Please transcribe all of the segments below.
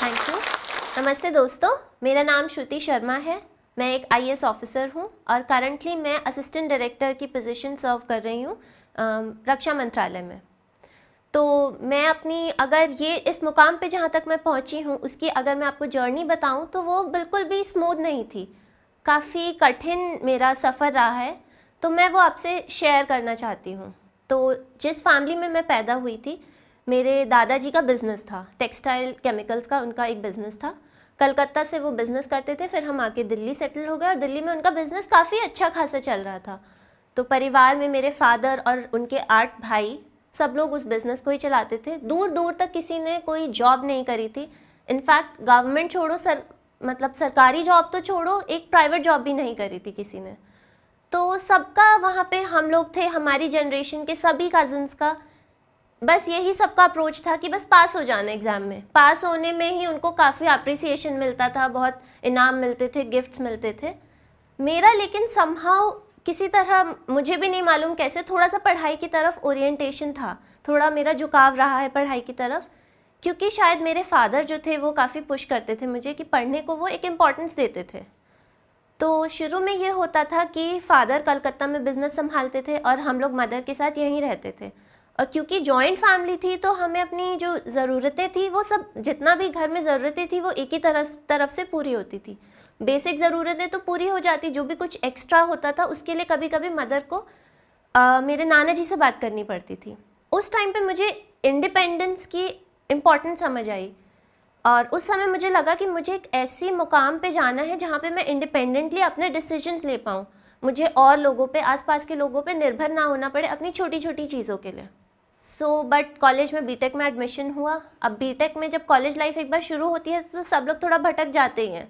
Thank you. नमस्ते दोस्तों, मेरा नाम श्रुति शर्मा है। मैं एक आईएएस ऑफिसर हूँ और करंटली मैं असिस्टेंट डायरेक्टर की पोजीशन सर्व कर रही हूँ रक्षा मंत्रालय में। तो मैं अपनी अगर ये इस मुकाम पे जहाँ तक मैं पहुँची हूँ उसकी अगर मैं आपको जर्नी बताऊँ तो वो बिल्कुल भी स्मूथ नहीं थी, काफ़ी कठिन मेरा सफ़र रहा है। तो मैं वो आपसे शेयर करना चाहती हूँ। तो जिस फैमिली में मैं पैदा हुई थी, मेरे दादाजी का बिज़नेस था, टेक्सटाइल केमिकल्स का उनका एक बिज़नेस था। कलकत्ता से वो बिज़नेस करते थे, फिर हम आके दिल्ली सेटल हो गए और दिल्ली में उनका बिज़नेस काफ़ी अच्छा खासा चल रहा था। तो परिवार में मेरे फादर और उनके 8 भाई सब लोग उस बिज़नेस को ही चलाते थे। दूर दूर तक किसी ने कोई जॉब नहीं करी थी। इनफैक्ट गवर्नमेंट छोड़ो, सरकारी जॉब तो छोड़ो, एक प्राइवेट जॉब भी नहीं करी थी किसी ने। तो सबका वहाँ पे हम लोग थे, हमारी जनरेशन के सभी कज़न्स का बस यही सबका अप्रोच था कि बस पास हो जाना एग्ज़ाम में। पास होने में ही उनको काफ़ी अप्रिसिएशन मिलता था, बहुत इनाम मिलते थे, गिफ्ट्स मिलते थे। मेरा लेकिन समहाउ किसी तरह, मुझे भी नहीं मालूम कैसे, थोड़ा सा पढ़ाई की तरफ ओरिएंटेशन था, थोड़ा मेरा झुकाव रहा है पढ़ाई की तरफ, क्योंकि शायद मेरे फादर जो थे वो काफ़ी पुश करते थे मुझे कि पढ़ने को वो एक इम्पॉर्टेंस देते थे। तो शुरू में ये होता था कि फ़ादर कलकत्ता में बिज़नेस संभालते थे और हम लोग मदर के साथ यहीं रहते थे। और क्योंकि जॉइंट फैमिली थी तो हमें अपनी जो ज़रूरतें थी वो सब, जितना भी घर में ज़रूरतें थी वो एक ही तरफ से पूरी होती थी। बेसिक ज़रूरतें तो पूरी हो जाती, जो भी कुछ एक्स्ट्रा होता था उसके लिए कभी कभी मदर को मेरे नाना जी से बात करनी पड़ती थी। उस टाइम पे मुझे इंडिपेंडेंस की इम्पोर्टेंस समझ आई और उस समय मुझे लगा कि मुझे एक ऐसी मुकाम पे जाना है जहाँ पे मैं इंडिपेंडेंटली अपने डिसीजंस ले पाऊँ। मुझे और लोगों पे, आसपास के लोगों पे निर्भर ना होना पड़े अपनी छोटी छोटी चीज़ों के लिए। बट कॉलेज में बीटेक में एडमिशन हुआ। अब बीटेक में जब कॉलेज लाइफ एक बार शुरू होती है तो सब लोग थोड़ा भटक जाते ही हैं।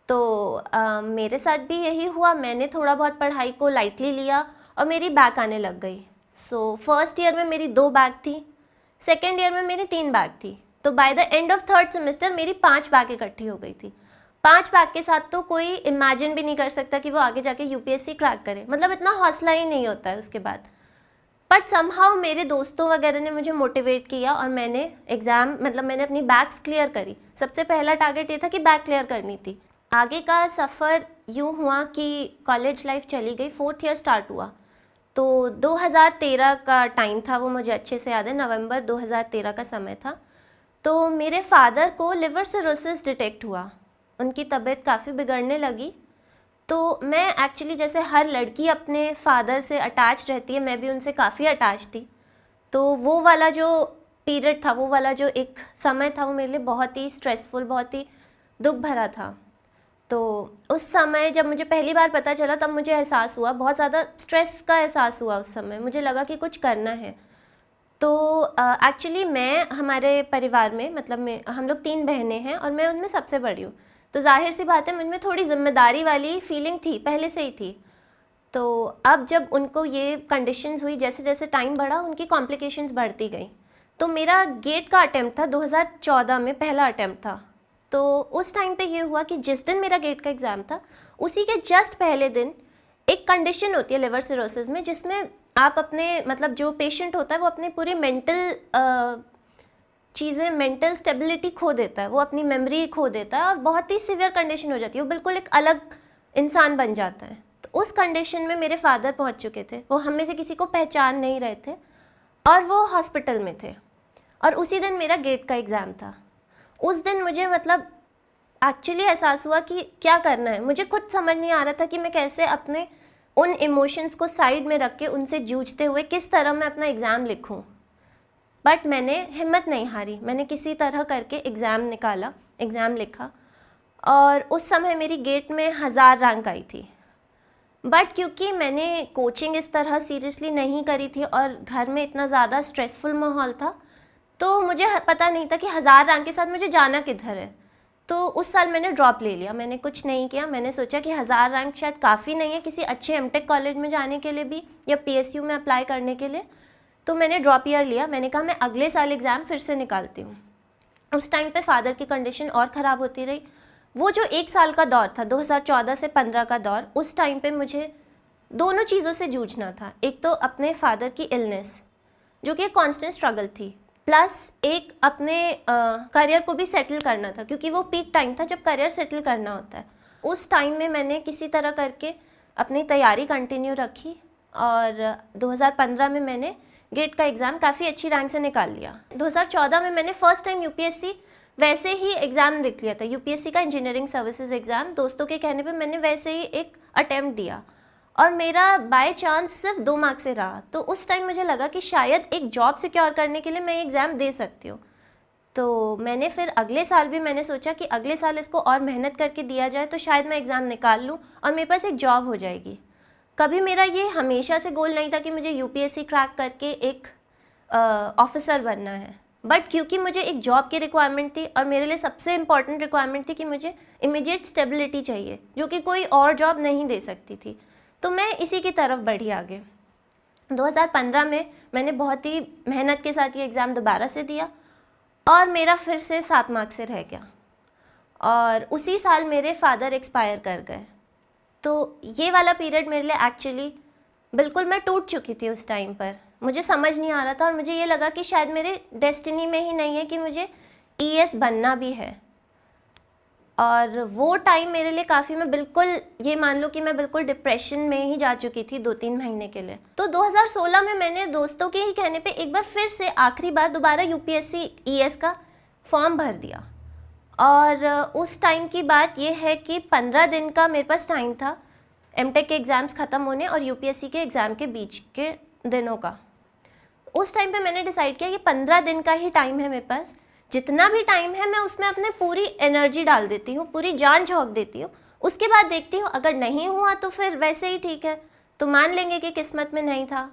तो मेरे साथ भी यही हुआ। मैंने थोड़ा बहुत पढ़ाई को लाइटली लिया और मेरी बैक आने लग गई। फर्स्ट ईयर में मेरी 2 बैक थी, सेकेंड ईयर में मेरी 3 बैक थी। तो by the end of third semester मेरी 5 बैक इकट्ठी हो गई थी। 5 बैक के साथ तो कोई इमेजिन भी नहीं कर सकता कि वो आगे जाके यूपीएससी क्रैक करे, मतलब इतना हौसला ही नहीं होता है उसके बाद। बट समहाउ मेरे दोस्तों वगैरह ने मुझे मोटिवेट किया और मैंने मैंने अपनी बैक्स क्लियर करी। सबसे पहला टारगेट ये था कि बैक क्लियर करनी थी। आगे का सफ़र यूँ हुआ कि कॉलेज लाइफ चली गई, 4th ईयर स्टार्ट हुआ। तो 2013 का टाइम था, वो मुझे अच्छे से याद है, नवंबर 2013 का समय था। तो मेरे फादर को लिवर सिरोसिस डिटेक्ट हुआ, उनकी तबीयत काफ़ी बिगड़ने लगी। तो मैं एक्चुअली, जैसे हर लड़की अपने फादर से अटैच रहती है, मैं भी उनसे काफ़ी अटैच थी। तो वो वाला जो पीरियड था, वो वाला जो एक समय था, वो मेरे लिए बहुत ही स्ट्रेसफुल, बहुत ही दुख भरा था। तो उस समय जब मुझे पहली बार पता चला तब मुझे एहसास हुआ, बहुत ज़्यादा स्ट्रेस का एहसास हुआ उस समय। मुझे लगा कि कुछ करना है। तो एक्चुअली मैं, हमारे परिवार में, हम लोग 3 बहनें हैं और मैं उनमें सबसे बड़ी हूँ। तो जाहिर सी बात है मुझमें थोड़ी जिम्मेदारी वाली फीलिंग थी, पहले से ही थी। तो अब जब उनको ये कंडीशंस हुई, जैसे जैसे टाइम बढ़ा उनकी कॉम्प्लिकेशंस बढ़ती गई। तो मेरा गेट का अटेम्प्ट था, 2014 में पहला अटेम्प्ट था। तो उस टाइम पे ये हुआ कि जिस दिन मेरा गेट का एग्ज़ाम था उसी के जस्ट पहले दिन एक कंडीशन होती है लिवर सिरोसिस में, जिसमें आप अपने जो पेशेंट होता है वो अपनी पूरी मेंटल स्टेबिलिटी खो देता है, वो अपनी मेमोरी खो देता है और बहुत ही सीवियर कंडीशन हो जाती है, वो बिल्कुल एक अलग इंसान बन जाता है। तो उस कंडीशन में मेरे फादर पहुंच चुके थे, वो हम में से किसी को पहचान नहीं रहे थे और वो हॉस्पिटल में थे। और उसी दिन मेरा गेट का एग्ज़ाम था। उस दिन मुझे एक्चुअली एहसास हुआ कि क्या करना है। मुझे खुद समझ नहीं आ रहा था कि मैं कैसे अपने उन इमोशंस को साइड में रख के उनसे जूझते हुए किस तरह मैं अपना एग्ज़ाम लिखूं। बट मैंने हिम्मत नहीं हारी, मैंने किसी तरह करके एग्ज़ाम निकाला, एग्ज़ाम लिखा और उस समय मेरी गेट में 1000 रैंक आई थी। बट क्योंकि मैंने कोचिंग इस तरह सीरियसली नहीं करी थी और घर में इतना ज़्यादा स्ट्रेसफुल माहौल था, तो मुझे पता नहीं था कि 1000 रैंक के साथ मुझे जाना किधर है। तो उस साल मैंने ड्रॉप ले लिया, मैंने कुछ नहीं किया। मैंने सोचा कि 1000 रैंक शायद काफ़ी नहीं है किसी अच्छे एमटेक कॉलेज में जाने के लिए भी, या पीएसयू में अप्लाई करने के लिए। तो मैंने ड्रॉप ईयर लिया। मैंने कहा मैं अगले साल एग्ज़ाम फिर से निकालती हूँ। उस टाइम पे फादर की कंडीशन और ख़राब होती रही। वो जो 1 साल का दौर था, 2014 से 15 का दौर, उस टाइम पे मुझे दोनों चीज़ों से जूझना था। एक तो अपने फादर की इलनेस, जो कि एक कॉन्स्टेंट स्ट्रगल थी, प्लस एक अपने करियर को भी सेटल करना था, क्योंकि वो पीक टाइम था जब करियर सेटल करना होता है। उस टाइम में मैंने किसी तरह करके अपनी तैयारी कंटिन्यू रखी और 2015 में मैंने गेट का एग्ज़ाम काफ़ी अच्छी रैंक से निकाल लिया। 2014 में मैंने फर्स्ट टाइम यूपीएससी वैसे ही एग्ज़ाम लिख लिया था, यूपीएससी का इंजीनियरिंग सर्विसेज एग्ज़ाम। दोस्तों के कहने पे मैंने वैसे ही एक अटेम्प्ट दिया और मेरा बाय चांस सिर्फ 2 मार्क्स से रहा। तो उस टाइम मुझे लगा कि शायद एक जॉब सिक्योर करने के लिए मैं एग्ज़ाम दे सकती हूँ। तो मैंने फिर अगले साल भी मैंने सोचा कि अगले साल इसको और मेहनत करके दिया जाए तो शायद मैं एग्ज़ाम निकाल लूँ और मेरे पास एक जॉब हो जाएगी। कभी मेरा ये हमेशा से गोल नहीं था कि मुझे यूपीएससी क्रैक करके एक ऑफिसर बनना है, बट क्योंकि मुझे एक जॉब की रिक्वायरमेंट थी और मेरे लिए सबसे इम्पॉर्टेंट रिक्वायरमेंट थी कि मुझे इमीडिएट स्टेबिलिटी चाहिए, जो कि कोई और जॉब नहीं दे सकती थी, तो मैं इसी की तरफ बढ़ी आगे। 2015 में मैंने बहुत ही मेहनत के साथ ये एग्ज़ाम दोबारा से दिया और मेरा फिर से 7 मार्क्स से रह गया और उसी साल मेरे फादर एक्सपायर कर गए। तो ये वाला पीरियड मेरे लिए एक्चुअली बिल्कुल मैं टूट चुकी थी उस टाइम पर। मुझे समझ नहीं आ रहा था और मुझे ये लगा कि शायद मेरे डेस्टिनी में ही नहीं है कि मुझे ईएस बनना भी है। और वो टाइम मेरे लिए काफ़ी, मैं बिल्कुल ये मान लो कि मैं बिल्कुल डिप्रेशन में ही जा चुकी थी 2-3 महीने के लिए। तो 2016 में मैंने दोस्तों के ही कहने पे एक बार फिर से आखिरी बार दोबारा यूपीएससी ईएस का फॉर्म भर दिया और उस टाइम की बात ये है कि 15 दिन का मेरे पास टाइम था एमटेक के एग्ज़ाम्स ख़त्म होने और यूपीएससी के एग्ज़ाम के बीच के दिनों का। उस टाइम पे मैंने डिसाइड किया कि 15 दिन का ही टाइम है मेरे पास, जितना भी टाइम है मैं उसमें अपने पूरी एनर्जी डाल देती हूँ, पूरी जान झोंक देती हूँ। उसके बाद देखती हूँ अगर नहीं हुआ तो फिर वैसे ही ठीक है, तो मान लेंगे कि किस्मत में नहीं था।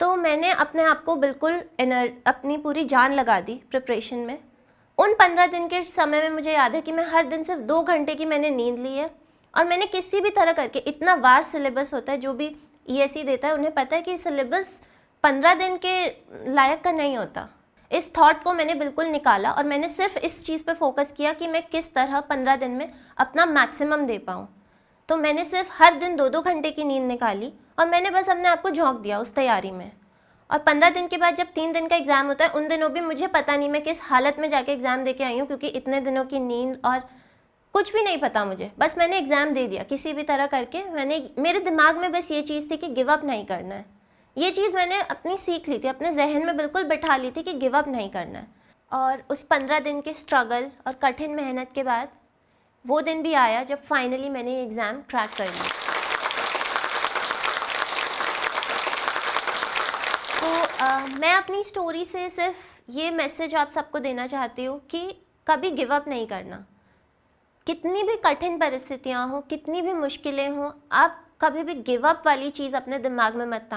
तो मैंने अपने आप को बिल्कुल अपनी पूरी जान लगा दी प्रिपरेशन में। उन 15 दिन के समय में मुझे याद है कि मैं हर दिन सिर्फ 2 घंटे की मैंने नींद ली है और मैंने किसी भी तरह करके, इतना वास्ट सिलेबस होता है जो भी ईएससी देता है, उन्हें पता है कि सिलेबस 15 दिन के लायक का नहीं होता। इस थॉट को मैंने बिल्कुल निकाला और मैंने सिर्फ इस चीज़ पे फोकस किया कि मैं किस तरह 15 दिन में अपना मैक्सिमम दे पाऊँ। तो मैंने सिर्फ हर दिन 2-2 घंटे की नींद निकाली और मैंने बस अपने आप को झोंक दिया उस तैयारी में। और 15 दिन के बाद जब 3 दिन का एग्ज़ाम होता है, उन दिनों भी मुझे पता नहीं मैं किस हालत में जाके एग्ज़ाम दे के आई हूँ, क्योंकि इतने दिनों की नींद और कुछ भी नहीं पता मुझे। बस मैंने एग्ज़ाम दे दिया किसी भी तरह करके। मेरे दिमाग में बस ये चीज़ थी कि गिव अप नहीं करना है। ये चीज़ मैंने अपनी सीख ली थी, अपने जहन में बिल्कुल बिठा ली थी कि गिव अप नहीं करना है। और उस 15 दिन के स्ट्रगल और कठिन मेहनत के बाद वो दिन भी आया जब फाइनली मैंने ये एग्ज़ाम क्रैक कर लिया। तो मैं अपनी स्टोरी से सिर्फ ये मैसेज आप सबको देना चाहती हूँ कि कभी गिव अप नहीं करना। कितनी भी कठिन परिस्थितियाँ हों, कितनी भी मुश्किलें हों, आप कभी भी गिव अप वाली चीज़ अपने दिमाग में मत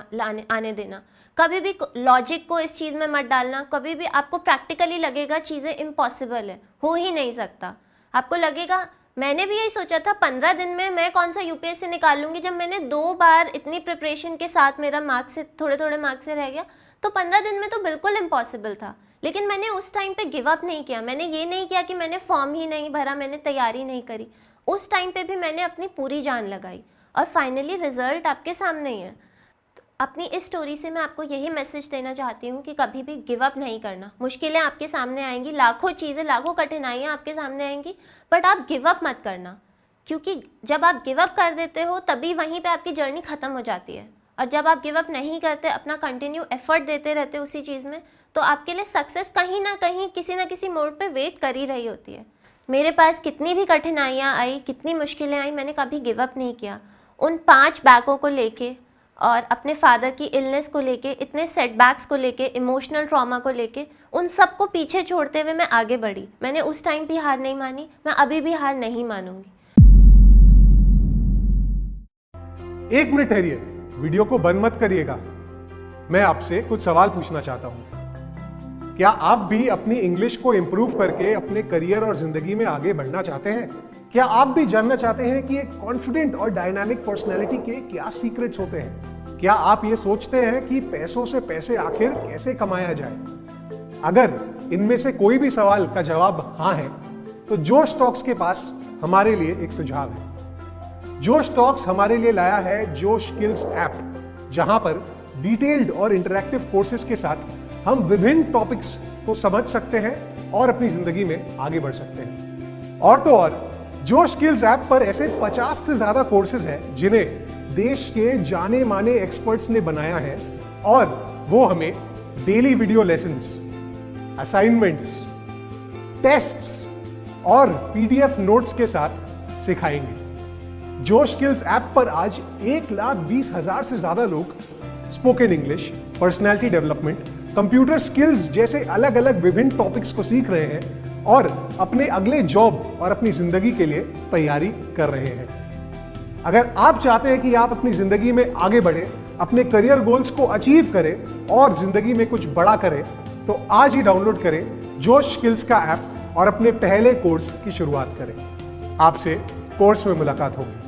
आने देना। कभी भी लॉजिक को इस चीज़ में मत डालना। कभी भी आपको प्रैक्टिकली लगेगा चीज़ें इम्पॉसिबल है, हो ही नहीं सकता। आपको लगेगा, मैंने भी यही सोचा था 15 दिन में मैं कौन सा यूपीएससी निकाल लूँगी। जब मैंने 2 बार इतनी प्रिपरेशन के साथ मेरा मार्क्स से थोड़े मार्क्स से रह गया, तो 15 दिन में तो बिल्कुल इम्पॉसिबल था। लेकिन मैंने उस टाइम पे गिव अप नहीं किया। मैंने ये नहीं किया कि मैंने फॉर्म ही नहीं भरा, मैंने तैयारी नहीं करी। उस टाइम पे भी मैंने अपनी पूरी जान लगाई और फाइनली रिजल्ट आपके सामने ही है। तो अपनी इस स्टोरी से मैं आपको यही मैसेज देना चाहती हूँ कि कभी भी गिव अप नहीं करना। मुश्किलें आपके सामने आएंगी, लाखों चीज़ें, लाखों कठिनाइयाँ आपके सामने आएंगी, बट आप गिव अप मत करना, क्योंकि जब आप गिव अप कर देते हो तभी वहीं पे आपकी जर्नी ख़त्म हो जाती है। और जब आप गिव अप नहीं करते, अपना कंटिन्यू एफर्ट देते रहते हो उसी चीज़ में, तो आपके लिए सक्सेस कहीं ना कहीं किसी ना किसी मोड़ पे वेट कर ही रही होती है। मेरे पास कितनी भी कठिनाइयाँ आई, कितनी मुश्किलें आई, मैंने कभी गिव अप नहीं किया। उन 5 बैकों को लेके और अपने फादर की इलनेस को लेके, इतने सेटबैक्स को लेके, इमोशनल ट्रॉमा को लेके, उन सबको पीछे छोड़ते हुए मैं आगे बढ़ी। मैंने उस टाइम भी हार नहीं मानी, मैं अभी भी हार नहीं मानूंगी। 1 मिनट ठहरिए, वीडियो को बंद मत करिएगा। मैं आपसे कुछ सवाल पूछना चाहता हूं। क्या आप भी अपनी इंग्लिश को इंप्रूव करके अपने करियर और जिंदगी में आगे बढ़ना चाहते हैं? क्या आप भी जानना चाहते हैं कि एक कॉन्फिडेंट और डायनामिक पर्सनैलिटी के क्या सीक्रेट्स होते हैं? क्या आप ये सोचते हैं कि पैसों से पैसे आखिर कैसे कमाया जाए? अगर इनमें से कोई भी सवाल का जवाब हाँ है, तो जोश टॉक्स के पास हमारे लिए एक सुझाव है। जोश टॉक्स हमारे लिए लाया है जोश स्किल्स ऐप, जहां पर डिटेल्ड और इंटरैक्टिव कोर्सेज के साथ हम विभिन्न टॉपिक्स को समझ सकते हैं और अपनी जिंदगी में आगे बढ़ सकते हैं। और तो और जोश स्किल्स ऐप पर ऐसे 50 से ज्यादा कोर्सेज हैं जिन्हें देश के जाने माने एक्सपर्ट्स ने बनाया है और वो हमें daily video lessons, assignments, tests और पीडीएफ नोट्स के साथ सिखाएंगे। जोश स्किल्स ऐप पर आज 1,20,000 से ज्यादा लोग spoken English, personality development, computer skills जैसे अलग अलग विभिन्न टॉपिक्स को सीख रहे हैं और अपने अगले जॉब और अपनी जिंदगी के लिए तैयारी कर रहे हैं। अगर आप चाहते हैं कि आप अपनी जिंदगी में आगे बढ़े, अपने करियर गोल्स को अचीव करें और जिंदगी में कुछ बड़ा करें, तो आज ही डाउनलोड करें जोश स्किल्स का ऐप और अपने पहले कोर्स की शुरुआत करें। आपसे कोर्स में मुलाकात होगी।